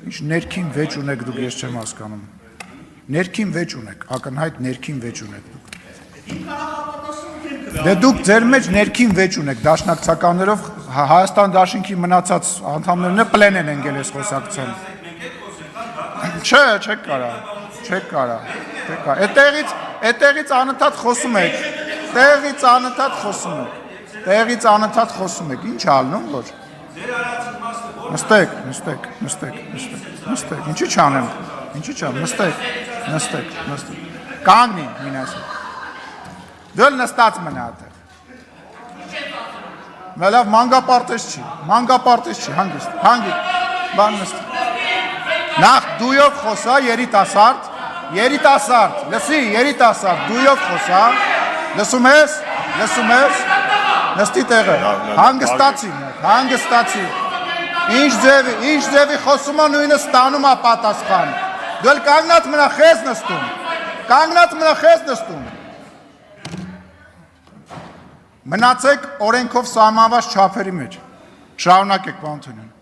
Ինչ ներքին վեճ ունեք դուք, ես չեմ հասկանում։ Ներքին վեճ ունեք, ակնհայտ ներքին վեճ ունեք դուք։ Դե դուք ձեր մեջ ներքին վեճ ունեք, դաշնակցականներով Հայաստան դաշինքի մնացած անդամներն պլեն են ընկել այս խոսակցության։ Չէ, չեք կարա։ Այդտեղից անընդհատ խոսում եք։ Տեղից անընդհատ խոսում եք։ Ինչ ալնում որ։ Նստեք։ Ինչի՞ չանեմ։ Նստեք։ Կանգնի, մինասը։ Դու նստած մնա այդտեղ։ Լավ մանգապարտեզ չի, հանգիստ, բան նստի։ Նախ դույով խոսա, երիտասարդ, լսի, դույով խոսա, լսում ես, նստի տեղը, հանգստացի, ինչ ձևի խոսում է նույնը ստանում է պատասխան, դու էլ կանգնած մնա խես նստում, մնացեք օրենքով սահմանված չափերի մեջ, շարունակեք պարոն Թոնյան։